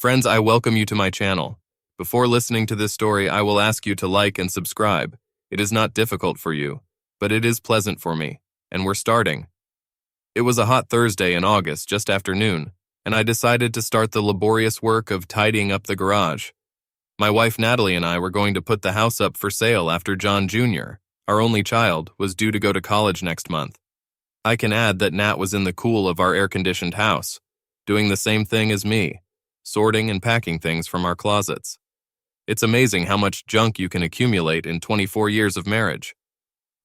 Friends, I welcome you to my channel. Before listening to this story, I will ask you to like and subscribe. It is not difficult for you, but it is pleasant for me, and we're starting. It was a hot Thursday in August, just after noon, and I decided to start the laborious work of tidying up the garage. My wife Natalie and I were going to put the house up for sale after John Jr., our only child, was due to go to college next month. I can add that Nat was in the cool of our air-conditioned house, doing the same thing as me, sorting and packing things from our closets. It's amazing how much junk you can accumulate in 24 years of marriage.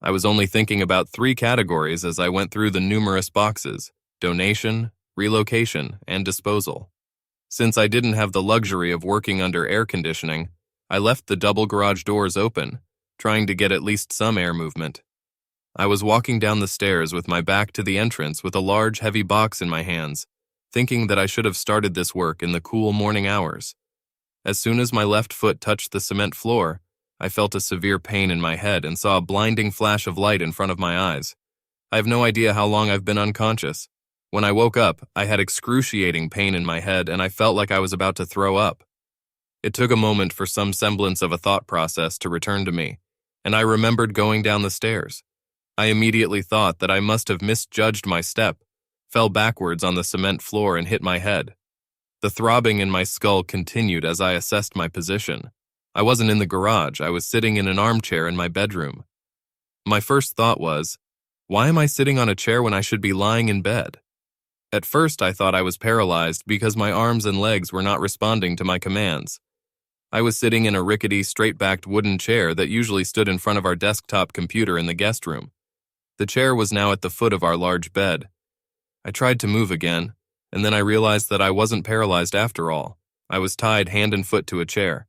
I was only thinking about 3 categories as I went through the numerous boxes: donation, relocation, and disposal. Since I didn't have the luxury of working under air conditioning, I left the double garage doors open, trying to get at least some air movement. I was walking down the stairs with my back to the entrance with a large, heavy box in my hands, thinking that I should have started this work in the cool morning hours. As soon as my left foot touched the cement floor, I felt a severe pain in my head and saw a blinding flash of light in front of my eyes. I have no idea how long I've been unconscious. When I woke up, I had excruciating pain in my head and I felt like I was about to throw up. It took a moment for some semblance of a thought process to return to me, and I remembered going down the stairs. I immediately thought that I must have misjudged my step, fell backwards on the cement floor and hit my head. The throbbing in my skull continued as I assessed my position. I wasn't in the garage, I was sitting in an armchair in my bedroom. My first thought was, why am I sitting on a chair when I should be lying in bed? At first I thought I was paralyzed because my arms and legs were not responding to my commands. I was sitting in a rickety, straight-backed wooden chair that usually stood in front of our desktop computer in the guest room. The chair was now at the foot of our large bed. I tried to move again, and then I realized that I wasn't paralyzed after all. I was tied hand and foot to a chair.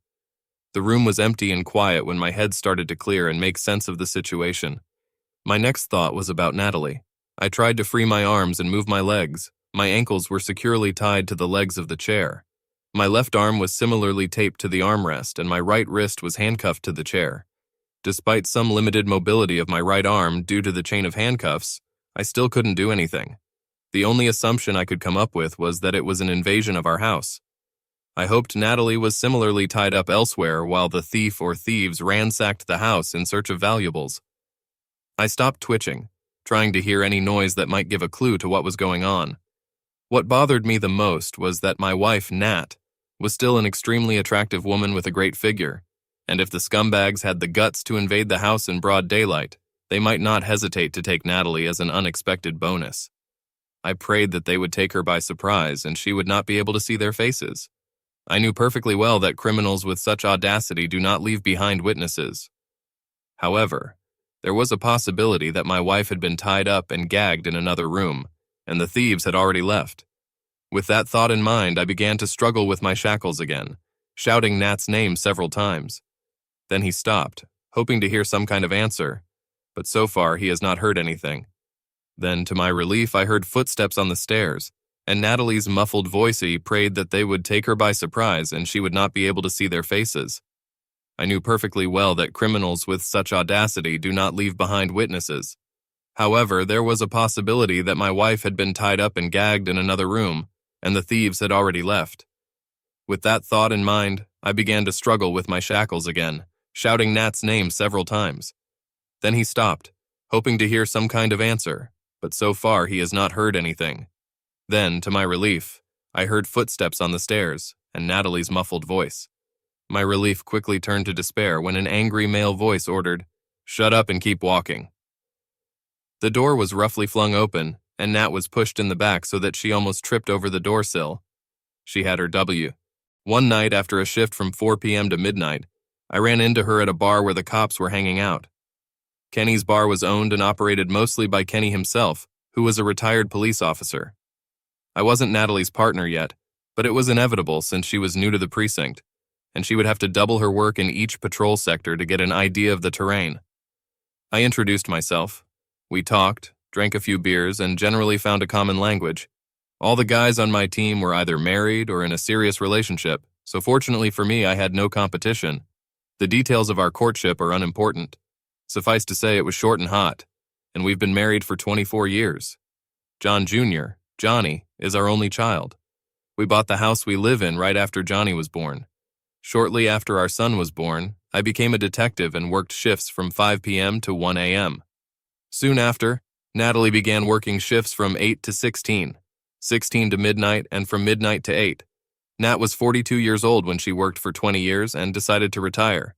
The room was empty and quiet when my head started to clear and make sense of the situation. My next thought was about Natalie. I tried to free my arms and move my legs. My ankles were securely tied to the legs of the chair. My left arm was similarly taped to the armrest, and my right wrist was handcuffed to the chair. Despite some limited mobility of my right arm due to the chain of handcuffs, I still couldn't do anything. The only assumption I could come up with was that it was an invasion of our house. I hoped Natalie was similarly tied up elsewhere while the thief or thieves ransacked the house in search of valuables. I stopped twitching, trying to hear any noise that might give a clue to what was going on. What bothered me the most was that my wife, Nat, was still an extremely attractive woman with a great figure, and if the scumbags had the guts to invade the house in broad daylight, they might not hesitate to take Natalie as an unexpected bonus. I prayed that they would take her by surprise and she would not be able to see their faces. I knew perfectly well that criminals with such audacity do not leave behind witnesses. However, there was a possibility that my wife had been tied up and gagged in another room, and the thieves had already left. With that thought in mind, I began to struggle with my shackles again, shouting Nat's name several times. Then he stopped, hoping to hear some kind of answer, but so far he has not heard anything. Then, to my relief, I heard footsteps on the stairs, and Natalie's muffled voice prayed that they would take her by surprise and she would not be able to see their faces. I knew perfectly well that criminals with such audacity do not leave behind witnesses. However, there was a possibility that my wife had been tied up and gagged in another room, and the thieves had already left. With that thought in mind, I began to struggle with my shackles again, shouting Nat's name several times. Then he stopped, hoping to hear some kind of answer, but so far he has not heard anything. Then, to my relief, I heard footsteps on the stairs and Natalie's muffled voice. My relief quickly turned to despair when an angry male voice ordered, "Shut up and keep walking." The door was roughly flung open, and Nat was pushed in the back so that she almost tripped over the door sill. She had her W. One night after a shift from 4 p.m. to midnight, I ran into her at a bar where the cops were hanging out. Kenny's bar was owned and operated mostly by Kenny himself, who was a retired police officer. I wasn't Natalie's partner yet, but it was inevitable since she was new to the precinct, and she would have to double her work in each patrol sector to get an idea of the terrain. I introduced myself. We talked, drank a few beers, and generally found a common language. All the guys on my team were either married or in a serious relationship, so fortunately for me I had no competition. The details of our courtship are unimportant. Suffice to say it was short and hot, and we've been married for 24 years. John Jr., Johnny, is our only child. We bought the house we live in right after Johnny was born. Shortly after our son was born, I became a detective and worked shifts from 5 p.m. to 1 a.m. Soon after, Natalie began working shifts from 8 to 16, 16 to midnight, and from midnight to 8. Nat was 42 years old when she worked for 20 years and decided to retire.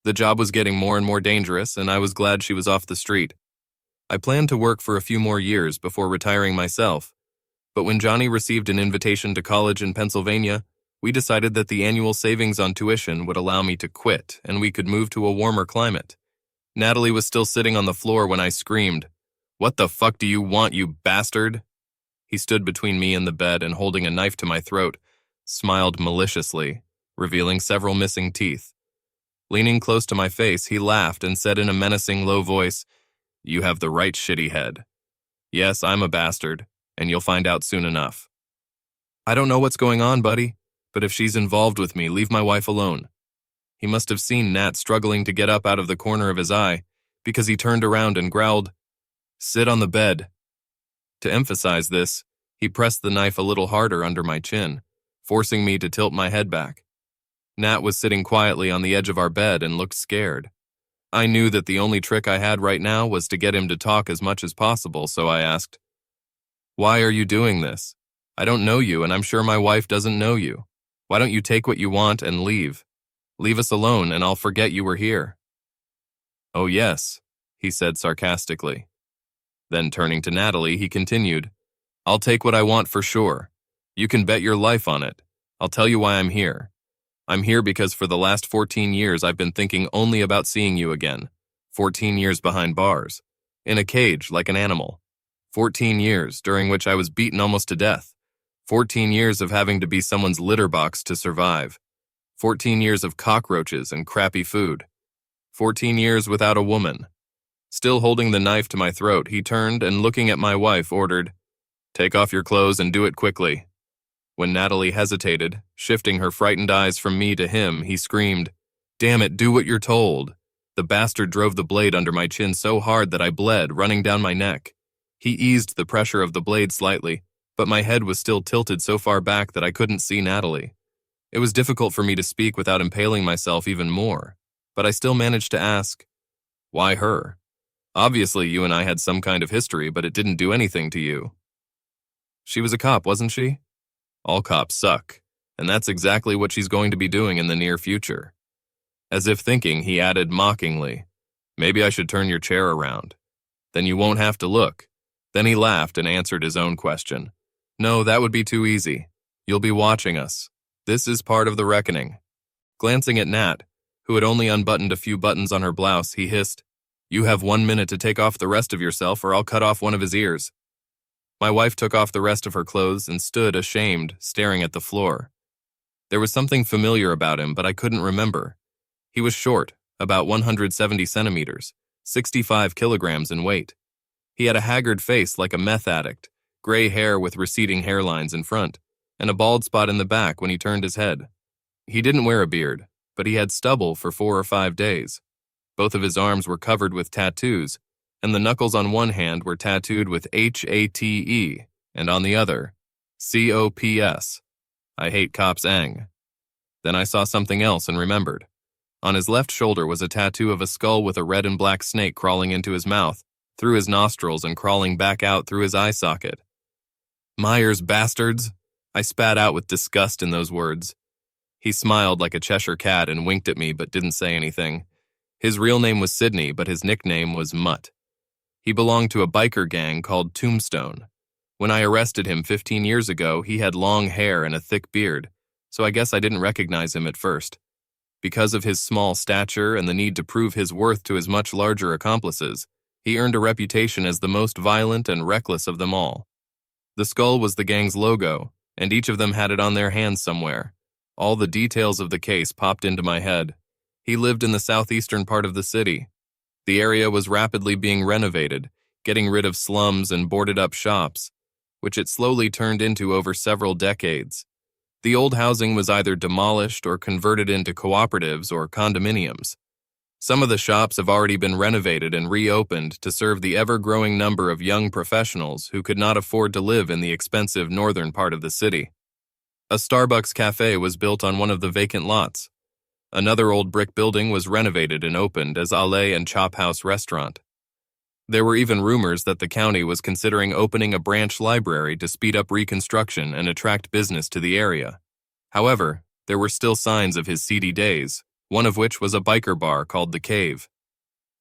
The job was getting more and more dangerous, and I was glad she was off the street. I planned to work for a few more years before retiring myself, but when Johnny received an invitation to college in Pennsylvania, we decided that the annual savings on tuition would allow me to quit and we could move to a warmer climate. Natalie was still sitting on the floor when I screamed, "What the fuck do you want, you bastard?" He stood between me and the bed and, holding a knife to my throat, smiled maliciously, revealing several missing teeth. Leaning close to my face, he laughed and said in a menacing low voice, "You have the right shitty head. Yes, I'm a bastard, and you'll find out soon enough." "I don't know what's going on, buddy, but if she's involved with me, leave my wife alone." He must have seen Nat struggling to get up out of the corner of his eye, because he turned around and growled, "Sit on the bed." To emphasize this, he pressed the knife a little harder under my chin, forcing me to tilt my head back. Nat was sitting quietly on the edge of our bed and looked scared. I knew that the only trick I had right now was to get him to talk as much as possible, so I asked, "Why are you doing this? I don't know you, and I'm sure my wife doesn't know you. Why don't you take what you want and leave? Leave us alone, and I'll forget you were here." "Oh yes," he said sarcastically. Then turning to Natalie, he continued, "I'll take what I want for sure. You can bet your life on it. I'll tell you why I'm here. I'm here because for the last 14 years I've been thinking only about seeing you again. 14 years behind bars. In a cage like an animal. 14 years during which I was beaten almost to death. 14 years of having to be someone's litter box to survive. 14 years of cockroaches and crappy food. 14 years without a woman." Still holding the knife to my throat, he turned and, looking at my wife, ordered, "Take off your clothes and do it quickly." When Natalie hesitated, shifting her frightened eyes from me to him, he screamed, "Damn it, do what you're told." The bastard drove the blade under my chin so hard that I bled, running down my neck. He eased the pressure of the blade slightly, but my head was still tilted so far back that I couldn't see Natalie. It was difficult for me to speak without impaling myself even more, but I still managed to ask, "Why her? Obviously you and I had some kind of history, but it didn't do anything to you." "She was a cop, wasn't she? All cops suck, and that's exactly what she's going to be doing in the near future." As if thinking, he added mockingly, "Maybe I should turn your chair around. Then you won't have to look." Then he laughed and answered his own question. "No, that would be too easy. You'll be watching us. This is part of the reckoning." Glancing at Nat, who had only unbuttoned a few buttons on her blouse, he hissed, "You have 1 minute to take off the rest of yourself or I'll cut off one of his ears." My wife took off the rest of her clothes and stood, ashamed, staring at the floor. There was something familiar about him, but I couldn't remember. He was short, about 170 centimeters, 65 kilograms in weight. He had a haggard face like a meth addict, gray hair with receding hairlines in front, and a bald spot in the back when he turned his head. He didn't wear a beard, but he had stubble for 4 or 5 days. Both of his arms were covered with tattoos, and the knuckles on one hand were tattooed with HATE, and on the other, COPS. I hate cops ang. Then I saw something else and remembered. On his left shoulder was a tattoo of a skull with a red and black snake crawling into his mouth, through his nostrils and crawling back out through his eye socket. "Myers bastards," I spat out with disgust in those words. He smiled like a Cheshire cat and winked at me but didn't say anything. His real name was Sydney, but his nickname was Mutt. He belonged to a biker gang called Tombstone. When I arrested him 15 years ago, he had long hair and a thick beard, so I guess I didn't recognize him at first. Because of his small stature and the need to prove his worth to his much larger accomplices, he earned a reputation as the most violent and reckless of them all. The skull was the gang's logo, and each of them had it on their hands somewhere. All the details of the case popped into my head. He lived in the southeastern part of the city. The area was rapidly being renovated, getting rid of slums and boarded-up shops, which it slowly turned into over several decades. The old housing was either demolished or converted into cooperatives or condominiums. Some of the shops have already been renovated and reopened to serve the ever-growing number of young professionals who could not afford to live in the expensive northern part of the city. A Starbucks cafe was built on one of the vacant lots. Another old brick building was renovated and opened as Alley and Chop House restaurant. There were even rumors that the county was considering opening a branch library to speed up reconstruction and attract business to the area. However, there were still signs of his seedy days, one of which was a biker bar called The Cave.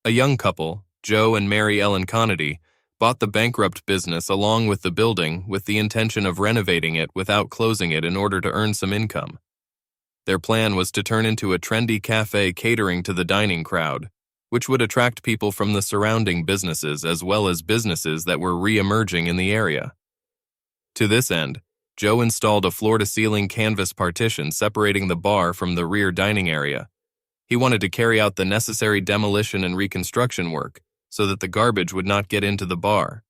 A young couple, Joe and Mary Ellen Conity, bought the bankrupt business along with the building with the intention of renovating it without closing it in order to earn some income. Their plan was to turn into a trendy cafe catering to the dining crowd, which would attract people from the surrounding businesses as well as businesses that were re-emerging in the area. To this end, Joe installed a floor-to-ceiling canvas partition separating the bar from the rear dining area. He wanted to carry out the necessary demolition and reconstruction work so that the garbage would not get into the bar.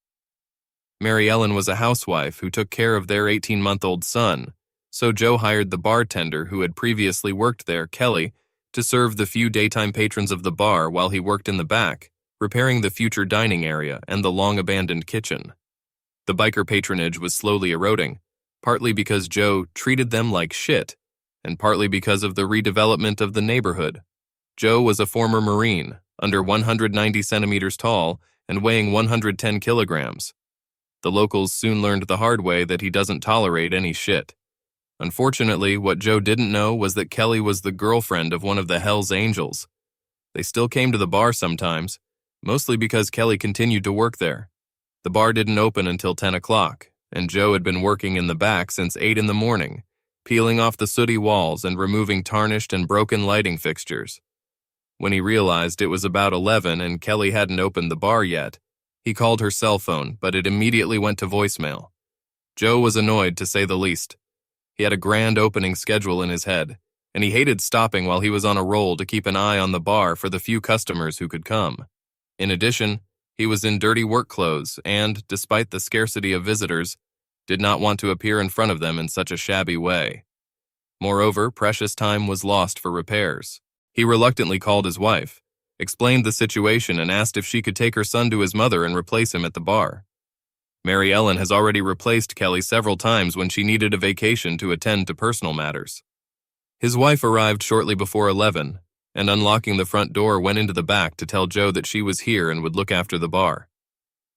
Mary Ellen was a housewife who took care of their 18-month-old son, so Joe hired the bartender who had previously worked there, Kelly, to serve the few daytime patrons of the bar while he worked in the back, repairing the future dining area and the long-abandoned kitchen. The biker patronage was slowly eroding, partly because Joe treated them like shit, and partly because of the redevelopment of the neighborhood. Joe was a former Marine, under 190 centimeters tall and weighing 110 kilograms. The locals soon learned the hard way that he doesn't tolerate any shit. Unfortunately, what Joe didn't know was that Kelly was the girlfriend of one of the Hells Angels. They still came to the bar sometimes, mostly because Kelly continued to work there. The bar didn't open until 10 o'clock, and Joe had been working in the back since 8 in the morning, peeling off the sooty walls and removing tarnished and broken lighting fixtures. When he realized it was about 11 and Kelly hadn't opened the bar yet, he called her cell phone, but it immediately went to voicemail. Joe was annoyed, to say the least. He had a grand opening schedule in his head, and he hated stopping while he was on a roll to keep an eye on the bar for the few customers who could come. In addition, he was in dirty work clothes and, despite the scarcity of visitors, did not want to appear in front of them in such a shabby way. Moreover, precious time was lost for repairs. He reluctantly called his wife, explained the situation, and asked if she could take her son to his mother and replace him at the bar. Mary Ellen has already replaced Kelly several times when she needed a vacation to attend to personal matters. His wife arrived shortly before 11, and unlocking the front door went into the back to tell Joe that she was here and would look after the bar.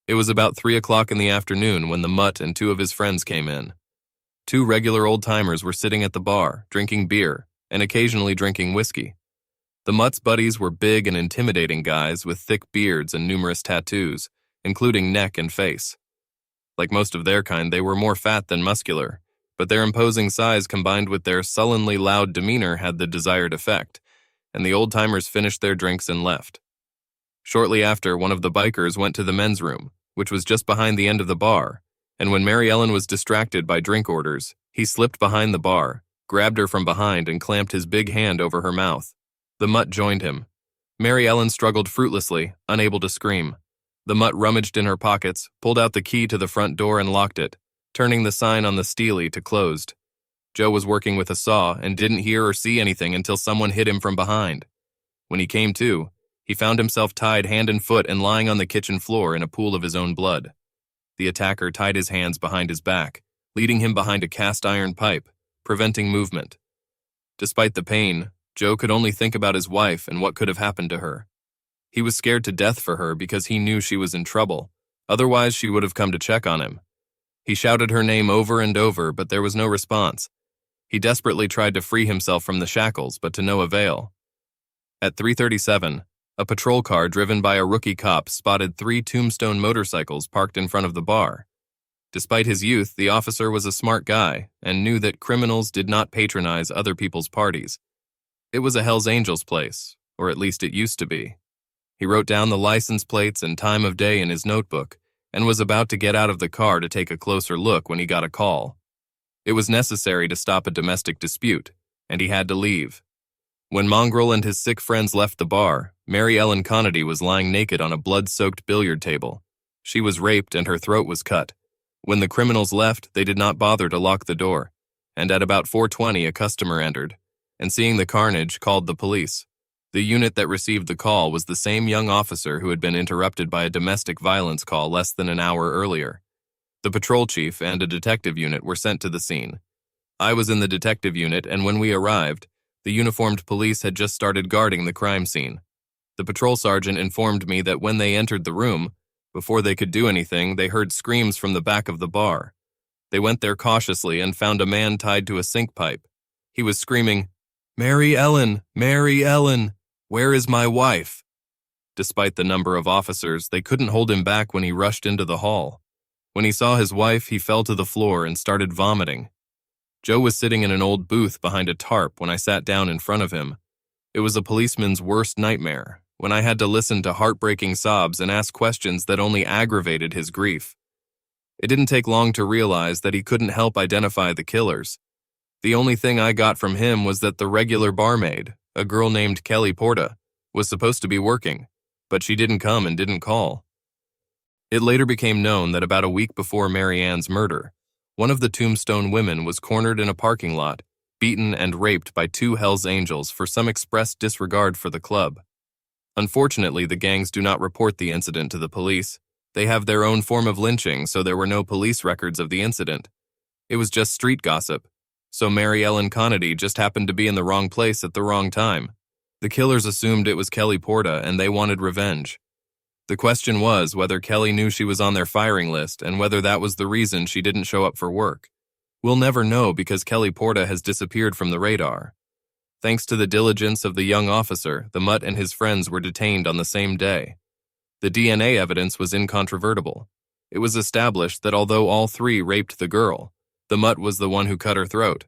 It was about 3 o'clock in the afternoon when the Mutt and 2 of his friends came in. 2 regular old-timers were sitting at the bar, drinking beer, and occasionally drinking whiskey. The Mutt's buddies were big and intimidating guys with thick beards and numerous tattoos, including neck and face. Like most of their kind, they were more fat than muscular, but their imposing size combined with their sullenly loud demeanor had the desired effect, and the old-timers finished their drinks and left. Shortly after, one of the bikers went to the men's room, which was just behind the end of the bar, and when Mary Ellen was distracted by drink orders, he slipped behind the bar, grabbed her from behind, and clamped his big hand over her mouth. The Mutt joined him. Mary Ellen struggled fruitlessly, unable to scream. The Mutt rummaged in her pockets, pulled out the key to the front door and locked it, turning the sign on the steely to closed. Joe was working with a saw and didn't hear or see anything until someone hit him from behind. When he came to, he found himself tied hand and foot and lying on the kitchen floor in a pool of his own blood. The attacker tied his hands behind his back, leading him behind a cast-iron pipe, preventing movement. Despite the pain, Joe could only think about his wife and what could have happened to her. He was scared to death for her because he knew she was in trouble, otherwise she would have come to check on him. He shouted her name over and over, but there was no response. He desperately tried to free himself from the shackles, but to no avail. At 3:37, a patrol car driven by a rookie cop spotted 3 Tombstone motorcycles parked in front of the bar. Despite his youth, the officer was a smart guy and knew that criminals did not patronize other people's parties. It was a Hells Angels place, or at least it used to be. He wrote down the license plates and time of day in his notebook and was about to get out of the car to take a closer look when he got a call. It was necessary to stop a domestic dispute, and he had to leave. When Mongrel and his sick friends left the bar, Mary Ellen Conity was lying naked on a blood-soaked billiard table. She was raped and her throat was cut. When the criminals left, they did not bother to lock the door, and at about 4:20 a customer entered, and seeing the carnage, called the police. The unit that received the call was the same young officer who had been interrupted by a domestic violence call less than an hour earlier. The patrol chief and a detective unit were sent to the scene. I was in the detective unit, and when we arrived, the uniformed police had just started guarding the crime scene. The patrol sergeant informed me that when they entered the room, before they could do anything, they heard screams from the back of the bar. They went there cautiously and found a man tied to a sink pipe. He was screaming, "Mary Ellen! Mary Ellen! Where is my wife?" Despite the number of officers, they couldn't hold him back when he rushed into the hall. When he saw his wife, he fell to the floor and started vomiting. Joe was sitting in an old booth behind a tarp when I sat down in front of him. It was a policeman's worst nightmare, when I had to listen to heartbreaking sobs and ask questions that only aggravated his grief. It didn't take long to realize that he couldn't help identify the killers. The only thing I got from him was that the regular barmaid, a girl named Kelly Porta, was supposed to be working, but she didn't come and didn't call. It later became known that about a week before Mary Ann's murder, one of the Tombstone women was cornered in a parking lot, beaten and raped by two Hells Angels for some express disregard for the club. Unfortunately, the gangs do not report the incident to the police. They have their own form of lynching, so there were no police records of the incident. It was just street gossip, so Mary Ellen Connedy just happened to be in the wrong place at the wrong time. The killers assumed it was Kelly Porta, and they wanted revenge. The question was whether Kelly knew she was on their firing list and whether that was the reason she didn't show up for work. We'll never know because Kelly Porta has disappeared from the radar. Thanks to the diligence of the young officer, the Mutt and his friends were detained on the same day. The DNA evidence was incontrovertible. It was established that although all three raped the girl, the Mutt was the one who cut her throat.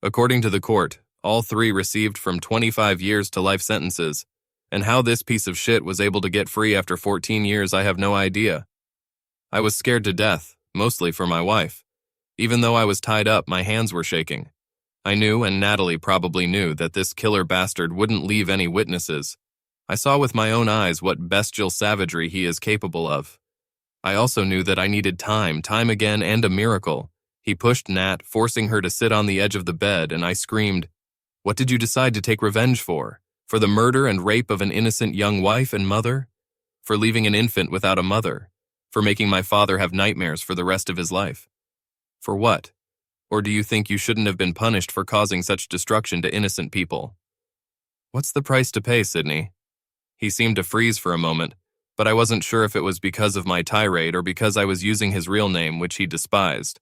According to the court, all three received from 25 years to life sentences, and how this piece of shit was able to get free after 14 years, I have no idea. I was scared to death, mostly for my wife. Even though I was tied up, my hands were shaking. I knew, and Natalie probably knew, that this killer bastard wouldn't leave any witnesses. I saw with my own eyes what bestial savagery he is capable of. I also knew that I needed time again, and a miracle. He pushed Nat, forcing her to sit on the edge of the bed, and I screamed, "What did you decide to take revenge for? For the murder and rape of an innocent young wife and mother? For leaving an infant without a mother? For making my father have nightmares for the rest of his life? For what? Or do you think you shouldn't have been punished for causing such destruction to innocent people?" "What's the price to pay, Sydney?" He seemed to freeze for a moment, but I wasn't sure if it was because of my tirade or because I was using his real name, which he despised.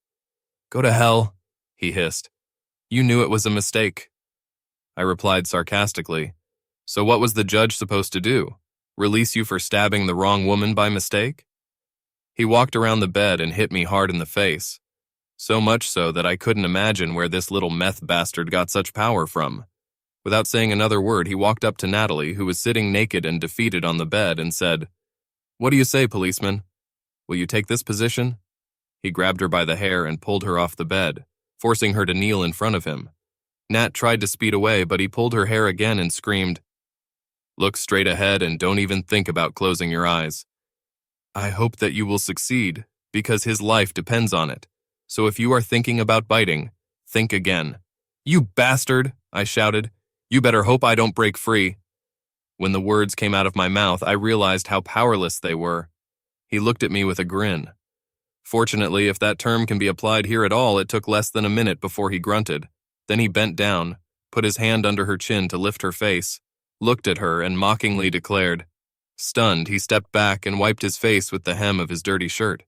"Go to hell," he hissed. "You knew it was a mistake." I replied sarcastically, "So what was the judge supposed to do? Release you for stabbing the wrong woman by mistake?" He walked around the bed and hit me hard in the face. So much so that I couldn't imagine where this little meth bastard got such power from. Without saying another word, he walked up to Natalie, who was sitting naked and defeated on the bed, and said, "What do you say, policeman? Will you take this position?" He grabbed her by the hair and pulled her off the bed, forcing her to kneel in front of him. Nat tried to speed away, but he pulled her hair again and screamed, "Look straight ahead and don't even think about closing your eyes. I hope that you will succeed, because his life depends on it. So if you are thinking about biting, think again." "You bastard!" I shouted. "You better hope I don't break free." When the words came out of my mouth, I realized how powerless they were. He looked at me with a grin. Fortunately, if that term can be applied here at all, it took less than a minute before he grunted. Then he bent down, put his hand under her chin to lift her face, looked at her, and mockingly declared. Stunned, he stepped back and wiped his face with the hem of his dirty shirt.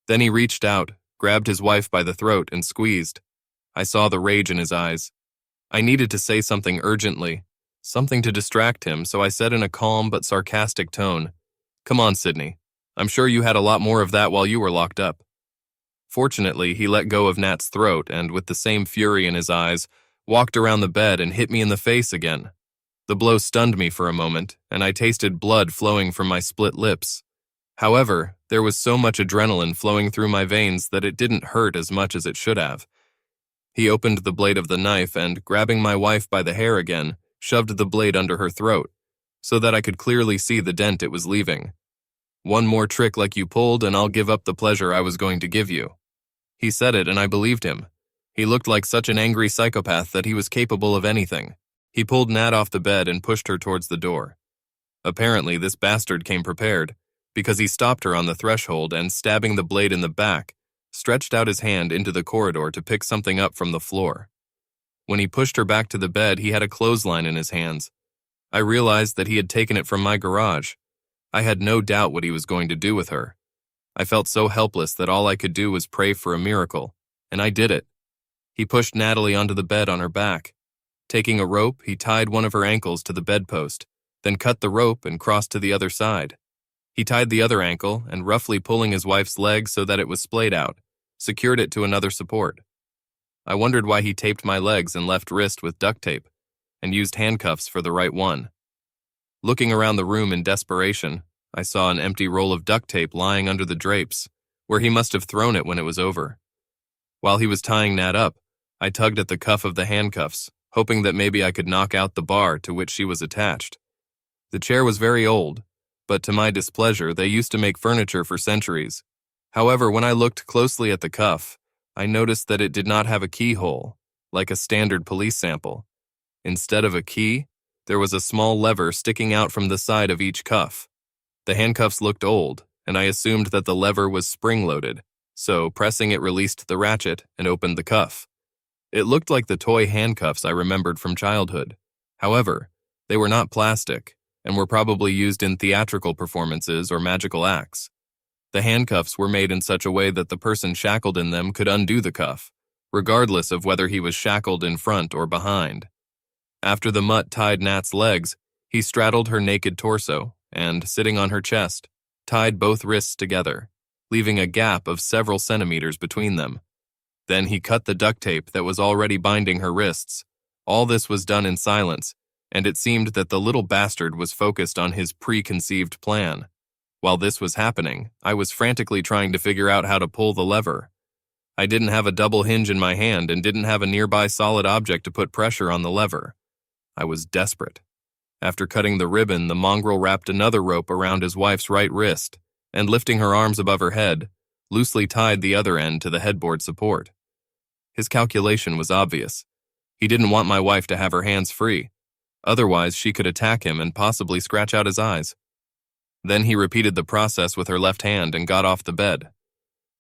Then he reached out, grabbed his wife by the throat, and squeezed. I saw the rage in his eyes. I needed to say something urgently, something to distract him, so I said in a calm but sarcastic tone, "Come on, Sydney. I'm sure you had a lot more of that while you were locked up." Fortunately, he let go of Nat's throat and, with the same fury in his eyes, walked around the bed and hit me in the face again. The blow stunned me for a moment, and I tasted blood flowing from my split lips. However, there was so much adrenaline flowing through my veins that it didn't hurt as much as it should have. He opened the blade of the knife and, grabbing my wife by the hair again, shoved the blade under her throat, so that I could clearly see the dent it was leaving. "One more trick like you pulled, and I'll give up the pleasure I was going to give you." He said it, and I believed him. He looked like such an angry psychopath that he was capable of anything. He pulled Nat off the bed and pushed her towards the door. Apparently, this bastard came prepared, because he stopped her on the threshold and, stabbing the blade in the back, stretched out his hand into the corridor to pick something up from the floor. When he pushed her back to the bed, he had a clothesline in his hands. I realized that he had taken it from my garage. I had no doubt what he was going to do with her. I felt so helpless that all I could do was pray for a miracle, and I did it. He pushed Natalie onto the bed on her back. Taking a rope, he tied one of her ankles to the bedpost, then cut the rope and crossed to the other side. He tied the other ankle and, roughly pulling his wife's leg so that it was splayed out, secured it to another support. I wondered why he taped my legs and left wrist with duct tape, and used handcuffs for the right one. Looking around the room in desperation, I saw an empty roll of duct tape lying under the drapes, where he must have thrown it when it was over. While he was tying Nat up, I tugged at the cuff of the handcuffs, hoping that maybe I could knock out the bar to which she was attached. The chair was very old, but to my displeasure, they used to make furniture for centuries. However, when I looked closely at the cuff, I noticed that it did not have a keyhole, like a standard police sample. Instead of a key, there was a small lever sticking out from the side of each cuff. The handcuffs looked old, and I assumed that the lever was spring-loaded, so pressing it released the ratchet and opened the cuff. It looked like the toy handcuffs I remembered from childhood. However, they were not plastic, and were probably used in theatrical performances or magical acts. The handcuffs were made in such a way that the person shackled in them could undo the cuff, regardless of whether he was shackled in front or behind. After the mutt tied Nat's legs, he straddled her naked torso and, sitting on her chest, tied both wrists together, leaving a gap of several centimeters between them. Then he cut the duct tape that was already binding her wrists. All this was done in silence, and it seemed that the little bastard was focused on his preconceived plan. While this was happening, I was frantically trying to figure out how to pull the lever. I didn't have a double hinge in my hand and didn't have a nearby solid object to put pressure on the lever. I was desperate. After cutting the ribbon, the mongrel wrapped another rope around his wife's right wrist and, lifting her arms above her head, loosely tied the other end to the headboard support. His calculation was obvious. He didn't want my wife to have her hands free. Otherwise, she could attack him and possibly scratch out his eyes. Then he repeated the process with her left hand and got off the bed.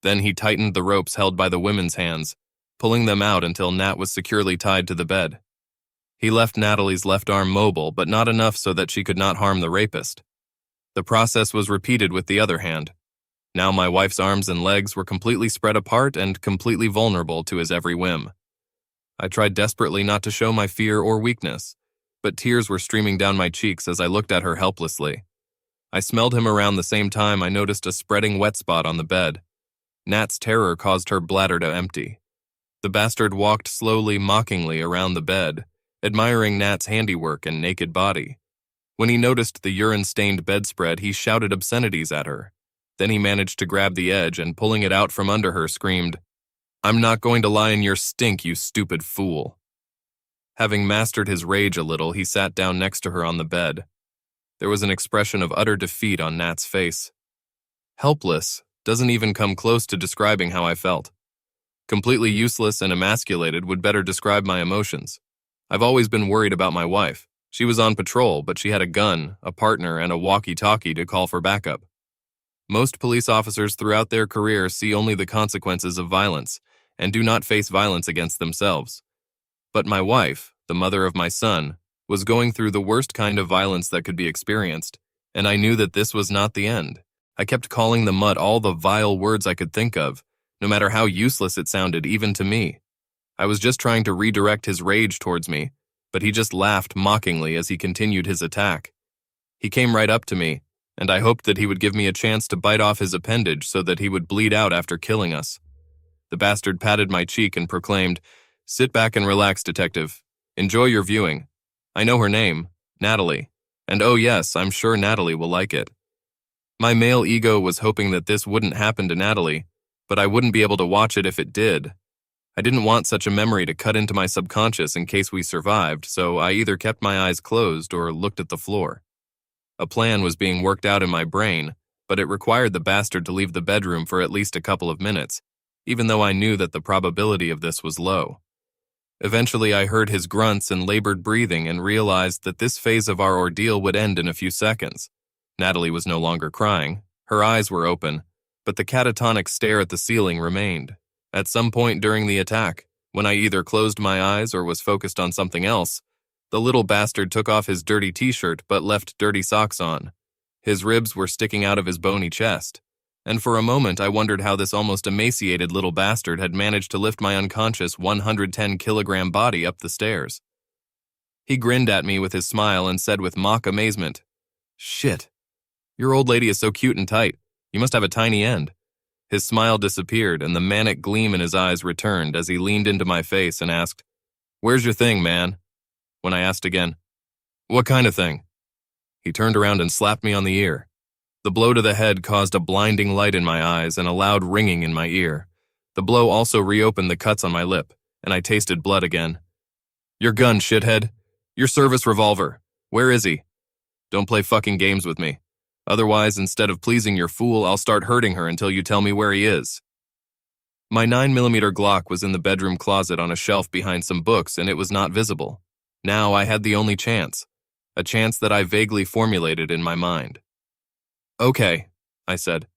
Then he tightened the ropes held by the women's hands, pulling them out until Nat was securely tied to the bed. He left Natalie's left arm mobile, but not enough so that she could not harm the rapist. The process was repeated with the other hand. Now my wife's arms and legs were completely spread apart and completely vulnerable to his every whim. I tried desperately not to show my fear or weakness, but tears were streaming down my cheeks as I looked at her helplessly. I smelled him around the same time I noticed a spreading wet spot on the bed. Nat's terror caused her bladder to empty. The bastard walked slowly, mockingly around the bed, admiring Nat's handiwork and naked body. When he noticed the urine-stained bedspread, he shouted obscenities at her. Then he managed to grab the edge and, pulling it out from under her, screamed, "I'm not going to lie in your stink, you stupid fool." Having mastered his rage a little, he sat down next to her on the bed. There was an expression of utter defeat on Nat's face. Helpless doesn't even come close to describing how I felt. Completely useless and emasculated would better describe my emotions. I've always been worried about my wife. She was on patrol, but she had a gun, a partner, and a walkie-talkie to call for backup. Most police officers throughout their career see only the consequences of violence and do not face violence against themselves. But my wife, the mother of my son, was going through the worst kind of violence that could be experienced, and I knew that this was not the end. I kept calling the mutt all the vile words I could think of, no matter how useless it sounded even to me. I was just trying to redirect his rage towards me, but he just laughed mockingly as he continued his attack. He came right up to me, and I hoped that he would give me a chance to bite off his appendage so that he would bleed out after killing us. The bastard patted my cheek and proclaimed, "Sit back and relax, detective. Enjoy your viewing. I know her name, Natalie, and oh yes, I'm sure Natalie will like it." My male ego was hoping that this wouldn't happen to Natalie, but I wouldn't be able to watch it if it did. I didn't want such a memory to cut into my subconscious in case we survived, so I either kept my eyes closed or looked at the floor. A plan was being worked out in my brain, but it required the bastard to leave the bedroom for at least a couple of minutes, even though I knew that the probability of this was low. Eventually, I heard his grunts and labored breathing and realized that this phase of our ordeal would end in a few seconds. Natalie was no longer crying. Her eyes were open, but the catatonic stare at the ceiling remained. At some point during the attack, when I either closed my eyes or was focused on something else, the little bastard took off his dirty t-shirt but left dirty socks on. His ribs were sticking out of his bony chest, and for a moment I wondered how this almost emaciated little bastard had managed to lift my unconscious 110-kilogram body up the stairs. He grinned at me with his smile and said with mock amazement, "Shit, your old lady is so cute and tight. You must have a tiny end." His smile disappeared and the manic gleam in his eyes returned as he leaned into my face and asked, "Where's your thing, man?" When I asked again, "What kind of thing?" he turned around and slapped me on the ear. The blow to the head caused a blinding light in my eyes and a loud ringing in my ear. The blow also reopened the cuts on my lip, and I tasted blood again. "Your gun, shithead. Your service revolver. Where is he? Don't play fucking games with me. Otherwise, instead of pleasing your fool, I'll start hurting her until you tell me where he is." My 9mm Glock was in the bedroom closet on a shelf behind some books, and it was not visible. Now I had the only chance, a chance that I vaguely formulated in my mind. "Okay," I said.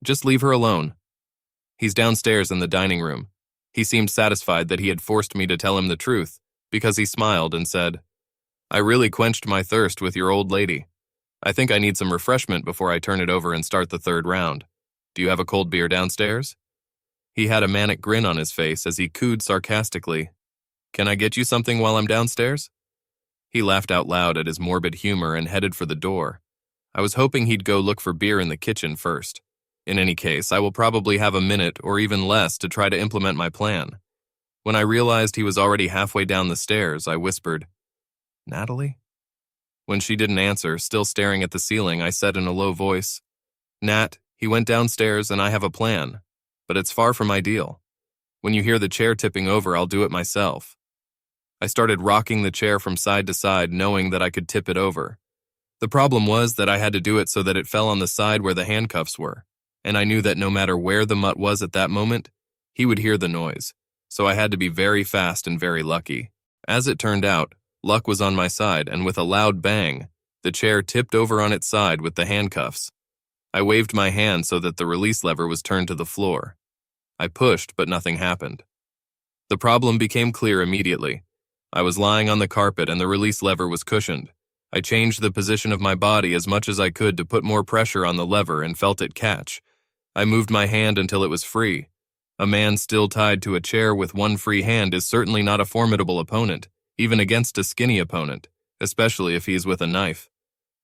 "Just leave her alone. He's downstairs in the dining room." He seemed satisfied that he had forced me to tell him the truth, because he smiled and said, "I really quenched my thirst with your old lady. I think I need some refreshment before I turn it over and start the third round. Do you have a cold beer downstairs?" He had a manic grin on his face as he cooed sarcastically, "Can I get you something while I'm downstairs?" He laughed out loud at his morbid humor and headed for the door. I was hoping he'd go look for beer in the kitchen first. In any case, I will probably have a minute or even less to try to implement my plan. When I realized he was already halfway down the stairs, I whispered, "Natalie?" When she didn't answer, still staring at the ceiling, I said in a low voice, "Nat, he went downstairs and I have a plan, but it's far from ideal. When you hear the chair tipping over, I'll do it myself." I started rocking the chair from side to side, knowing that I could tip it over. The problem was that I had to do it so that it fell on the side where the handcuffs were, and I knew that no matter where the mutt was at that moment, he would hear the noise, so I had to be very fast and very lucky. As it turned out, luck was on my side, and with a loud bang, the chair tipped over on its side with the handcuffs. I waved my hand so that the release lever was turned to the floor. I pushed, but nothing happened. The problem became clear immediately. I was lying on the carpet and the release lever was cushioned. I changed the position of my body as much as I could to put more pressure on the lever and felt it catch. I moved my hand until it was free. A man still tied to a chair with one free hand is certainly not a formidable opponent, even against a skinny opponent, especially if he's with a knife.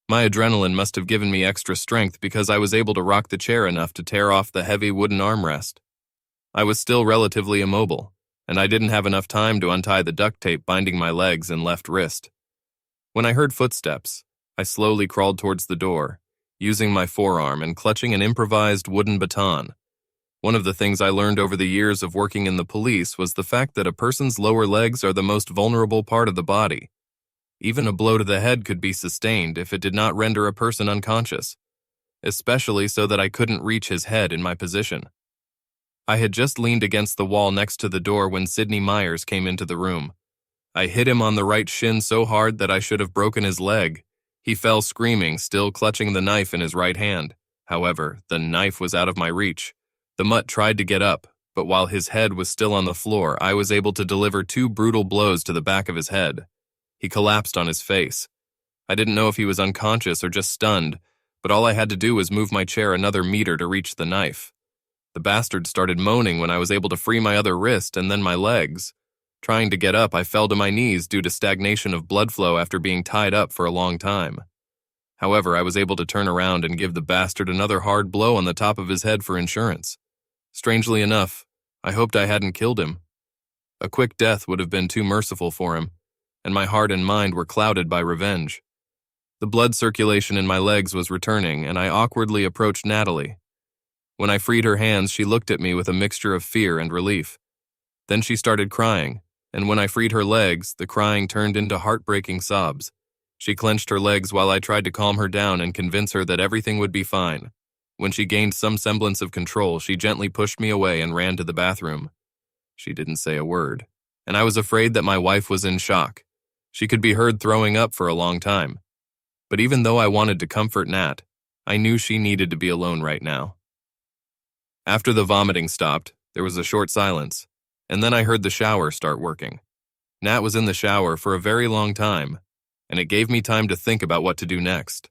My adrenaline must have given me extra strength because I was able to rock the chair enough to tear off the heavy wooden armrest. I was still relatively immobile, and I didn't have enough time to untie the duct tape binding my legs and left wrist. When I heard footsteps, I slowly crawled towards the door, using my forearm and clutching an improvised wooden baton. One of the things I learned over the years of working in the police was the fact that a person's lower legs are the most vulnerable part of the body. Even a blow to the head could be sustained if it did not render a person unconscious, especially so that I couldn't reach his head in my position. I had just leaned against the wall next to the door when Sidney Myers came into the room. I hit him on the right shin so hard that I should have broken his leg. He fell screaming, still clutching the knife in his right hand. However, the knife was out of my reach. The mutt tried to get up, but while his head was still on the floor, I was able to deliver 2 brutal blows to the back of his head. He collapsed on his face. I didn't know if he was unconscious or just stunned, but all I had to do was move my chair another meter to reach the knife. The bastard started moaning when I was able to free my other wrist and then my legs. Trying to get up, I fell to my knees due to stagnation of blood flow after being tied up for a long time. However, I was able to turn around and give the bastard another hard blow on the top of his head for insurance. Strangely enough, I hoped I hadn't killed him. A quick death would have been too merciful for him, and my heart and mind were clouded by revenge. The blood circulation in my legs was returning, and I awkwardly approached Natalie. When I freed her hands, she looked at me with a mixture of fear and relief. Then she started crying, and when I freed her legs, the crying turned into heartbreaking sobs. She clenched her legs while I tried to calm her down and convince her that everything would be fine. When she gained some semblance of control, she gently pushed me away and ran to the bathroom. She didn't say a word, and I was afraid that my wife was in shock. She could be heard throwing up for a long time. But even though I wanted to comfort Nat, I knew she needed to be alone right now. After the vomiting stopped, there was a short silence, and then I heard the shower start working. Nat was in the shower for a very long time, and it gave me time to think about what to do next.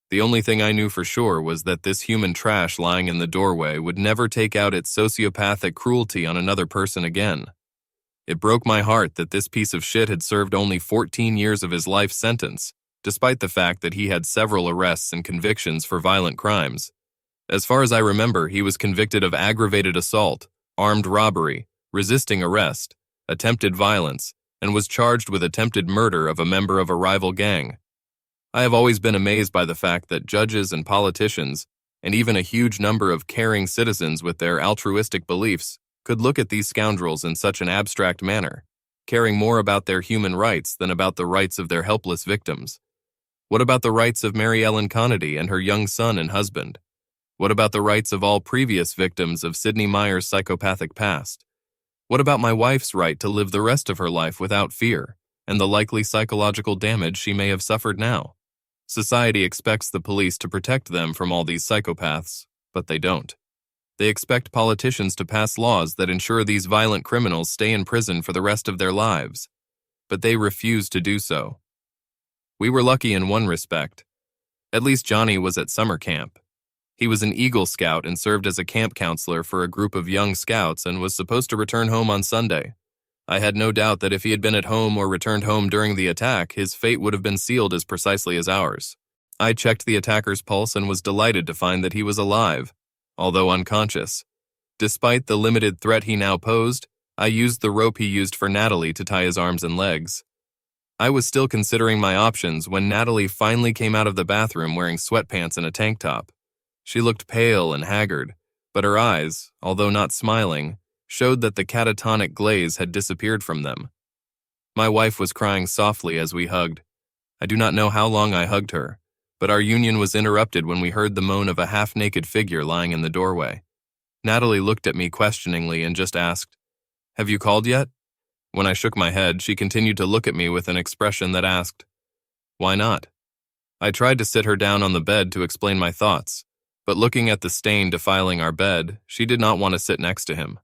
The only thing I knew for sure was that this human trash lying in the doorway would never take out its sociopathic cruelty on another person again. It broke my heart that this piece of shit had served only 14 years of his life sentence, despite the fact that he had several arrests and convictions for violent crimes. As far as I remember, he was convicted of aggravated assault, armed robbery, resisting arrest, attempted violence, and was charged with attempted murder of a member of a rival gang. I have always been amazed by the fact that judges and politicians, and even a huge number of caring citizens with their altruistic beliefs, could look at these scoundrels in such an abstract manner, caring more about their human rights than about the rights of their helpless victims. What about the rights of Mary Ellen Connolly and her young son and husband? What about the rights of all previous victims of Sidney Meyer's psychopathic past? What about my wife's right to live the rest of her life without fear, and the likely psychological damage she may have suffered now? Society expects the police to protect them from all these psychopaths, but they don't. They expect politicians to pass laws that ensure these violent criminals stay in prison for the rest of their lives, but they refuse to do so. We were lucky in one respect. At least Johnny was at summer camp. He was an Eagle Scout and served as a camp counselor for a group of young scouts and was supposed to return home on Sunday. I had no doubt that if he had been at home or returned home during the attack, his fate would have been sealed as precisely as ours. I checked the attacker's pulse and was delighted to find that he was alive, although unconscious. Despite the limited threat he now posed, I used the rope he used for Natalie to tie his arms and legs. I was still considering my options when Natalie finally came out of the bathroom wearing sweatpants and a tank top. She looked pale and haggard, but her eyes, although not smiling, showed that the catatonic glaze had disappeared from them. My wife was crying softly as we hugged. I do not know how long I hugged her, but our union was interrupted when we heard the moan of a half-naked figure lying in the doorway. Natalie looked at me questioningly and just asked, "Have you called yet?" When I shook my head, she continued to look at me with an expression that asked, "Why not?" I tried to sit her down on the bed to explain my thoughts, but looking at the stain defiling our bed, she did not want to sit next to him.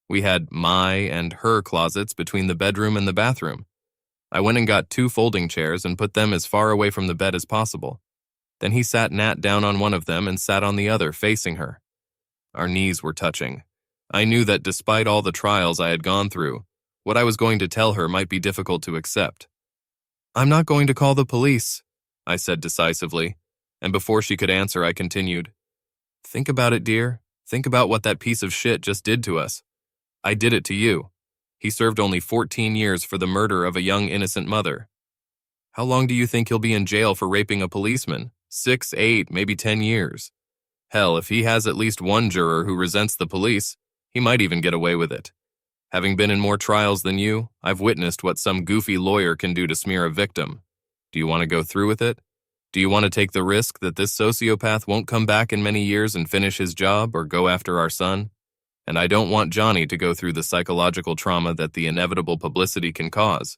We had my and her closets between the bedroom and the bathroom. I went and got 2 folding chairs and put them as far away from the bed as possible. Then he sat Nat down on one of them and sat on the other, facing her. Our knees were touching. I knew that despite all the trials I had gone through, what I was going to tell her might be difficult to accept. "I'm not going to call the police," I said decisively, and before she could answer, I continued, "Think about it, dear. Think about what that piece of shit just did to us. I did it to you. He served only 14 years for the murder of a young innocent mother. How long do you think he'll be in jail for raping a policeman? 6, 8, maybe 10 years. Hell, if he has at least one juror who resents the police, he might even get away with it. Having been in more trials than you, I've witnessed what some goofy lawyer can do to smear a victim. Do you want to go through with it? Do you want to take the risk that this sociopath won't come back in many years and finish his job or go after our son? And I don't want Johnny to go through the psychological trauma that the inevitable publicity can cause.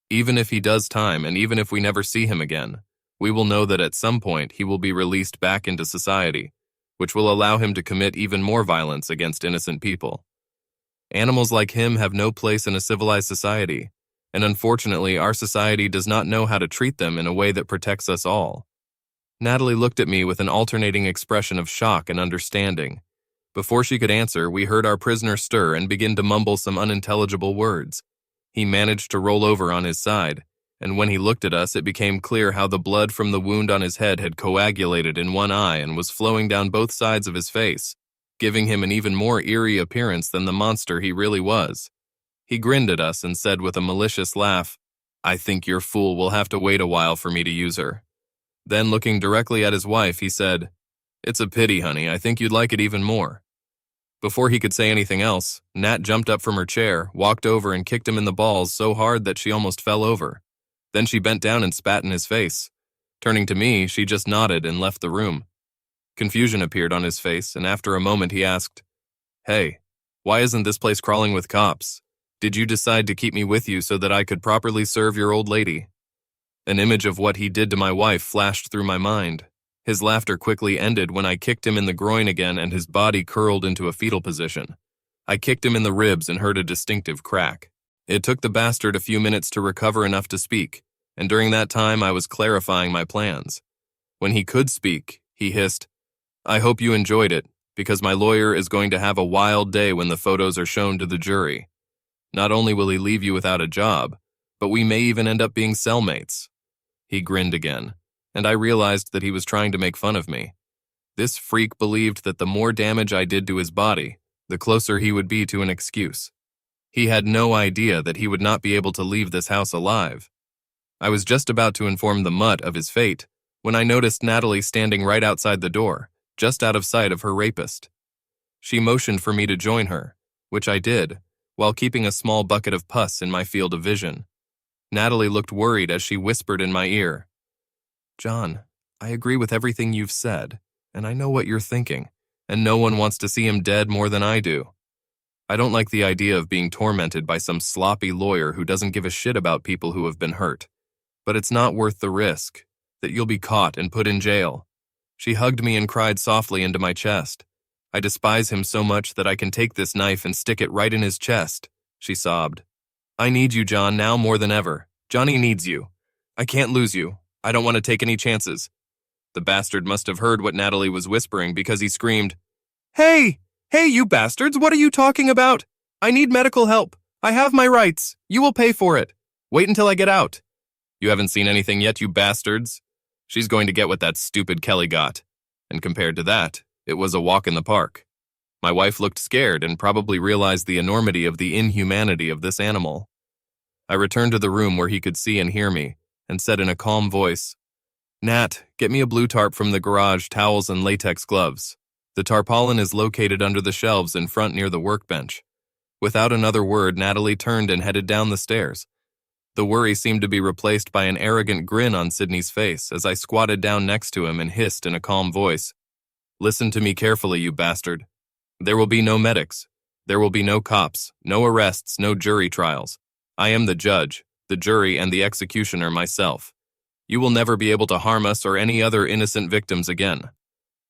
Even if he does time and even if we never see him again, we will know that at some point he will be released back into society, which will allow him to commit even more violence against innocent people. Animals like him have no place in a civilized society, and unfortunately our society does not know how to treat them in a way that protects us all." Natalie looked at me with an alternating expression of shock and understanding. Before she could answer, we heard our prisoner stir and begin to mumble some unintelligible words. He managed to roll over on his side, and when he looked at us, it became clear how the blood from the wound on his head had coagulated in one eye and was flowing down both sides of his face, giving him an even more eerie appearance than the monster he really was. He grinned at us and said with a malicious laugh, "I think your fool will have to wait a while for me to use her." Then, looking directly at his wife, he said, "It's a pity, honey. I think you'd like it even more." Before he could say anything else, Nat jumped up from her chair, walked over and kicked him in the balls so hard that she almost fell over. Then she bent down and spat in his face. Turning to me, she just nodded and left the room. Confusion appeared on his face, and after a moment he asked, "Hey, why isn't this place crawling with cops? Did you decide to keep me with you so that I could properly serve your old lady?" An image of what he did to my wife flashed through my mind. His laughter quickly ended when I kicked him in the groin again and his body curled into a fetal position. I kicked him in the ribs and heard a distinctive crack. It took the bastard a few minutes to recover enough to speak, and during that time I was clarifying my plans. When he could speak, he hissed, "I hope you enjoyed it, because my lawyer is going to have a wild day when the photos are shown to the jury. Not only will he leave you without a job, but we may even end up being cellmates." He grinned again, and I realized that he was trying to make fun of me. This freak believed that the more damage I did to his body, the closer he would be to an excuse. He had no idea that he would not be able to leave this house alive. I was just about to inform the mutt of his fate when I noticed Natalie standing right outside the door, just out of sight of her rapist. She motioned for me to join her, which I did, while keeping a small bucket of pus in my field of vision. Natalie looked worried as she whispered in my ear, "John, I agree with everything you've said, and I know what you're thinking, and no one wants to see him dead more than I do. I don't like the idea of being tormented by some sloppy lawyer who doesn't give a shit about people who have been hurt. But it's not worth the risk that you'll be caught and put in jail." She hugged me and cried softly into my chest. "I despise him so much that I can take this knife and stick it right in his chest," she sobbed. "I need you, John, now more than ever. Johnny needs you. I can't lose you. I don't want to take any chances." The bastard must have heard what Natalie was whispering because he screamed, "Hey! Hey, you bastards, what are you talking about? I need medical help. I have my rights. You will pay for it. Wait until I get out." "You haven't seen anything yet, you bastards. She's going to get what that stupid Kelly got." And compared to that, it was a walk in the park. My wife looked scared and probably realized the enormity of the inhumanity of this animal. I returned to the room where he could see and hear me, and said in a calm voice, "Nat, get me a blue tarp from the garage, towels, and latex gloves. The tarpaulin is located under the shelves in front near the workbench." Without another word, Natalie turned and headed down the stairs. The worry seemed to be replaced by an arrogant grin on Sydney's face as I squatted down next to him and hissed in a calm voice, "Listen to me carefully, you bastard. There will be no medics. There will be no cops, no arrests, no jury trials. I am the judge, the jury, and the executioner myself. You will never be able to harm us or any other innocent victims again.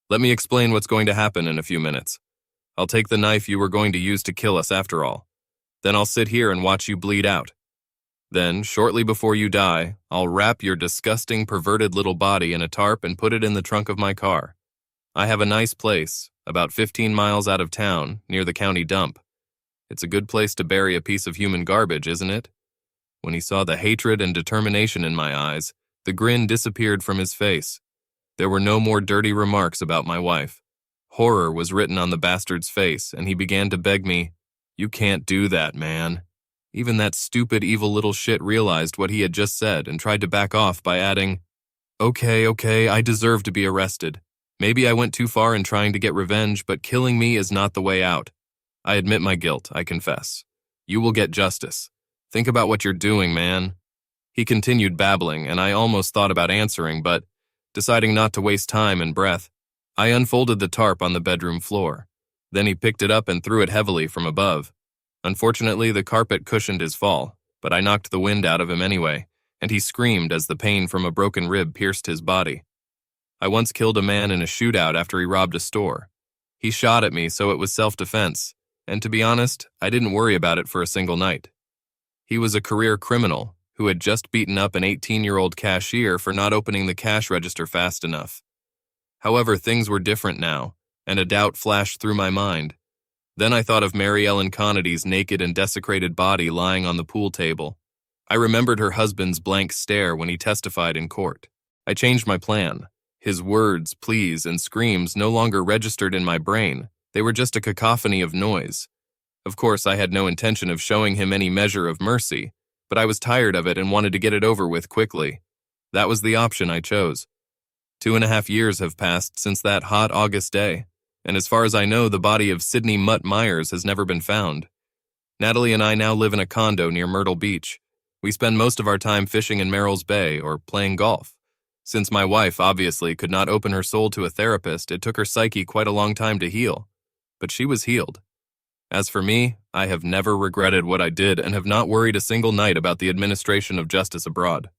Let me explain what's going to happen in a few minutes. I'll take the knife you were going to use to kill us after all. Then I'll sit here and watch you bleed out. Then, shortly before you die, I'll wrap your disgusting, perverted little body in a tarp and put it in the trunk of my car. I have a nice place, about 15 miles out of town, near the county dump. It's a good place to bury a piece of human garbage, isn't it?" When he saw the hatred and determination in my eyes, the grin disappeared from his face. There were no more dirty remarks about my wife. Horror was written on the bastard's face, and he began to beg me, "You can't do that, man." Even that stupid, evil little shit realized what he had just said and tried to back off by adding, Okay, I deserve to be arrested. Maybe I went too far in trying to get revenge, but killing me is not the way out. I admit my guilt, I confess. You will get justice. Think about what you're doing, man." He continued babbling, and I almost thought about answering, but, deciding not to waste time and breath, I unfolded the tarp on the bedroom floor. Then he picked it up and threw it heavily from above. Unfortunately, the carpet cushioned his fall, but I knocked the wind out of him anyway, and he screamed as the pain from a broken rib pierced his body. I once killed a man in a shootout after he robbed a store. He shot at me, so it was self-defense, and to be honest, I didn't worry about it for a single night. He was a career criminal who had just beaten up an 18-year-old cashier for not opening the cash register fast enough. However, things were different now, and a doubt flashed through my mind. Then I thought of Mary Ellen Connity's naked and desecrated body lying on the pool table. I remembered her husband's blank stare when he testified in court. I changed my plan. His words, pleas, and screams no longer registered in my brain. They were just a cacophony of noise. Of course, I had no intention of showing him any measure of mercy, but I was tired of it and wanted to get it over with quickly. That was the option I chose. 2.5 years have passed since that hot August day, and as far as I know, the body of Sydney Mutt Myers has never been found. Natalie and I now live in a condo near Myrtle Beach. We spend most of our time fishing in Merrill's Bay or playing golf. Since my wife obviously could not open her soul to a therapist, it took her psyche quite a long time to heal. But she was healed. As for me, I have never regretted what I did and have not worried a single night about the administration of justice abroad.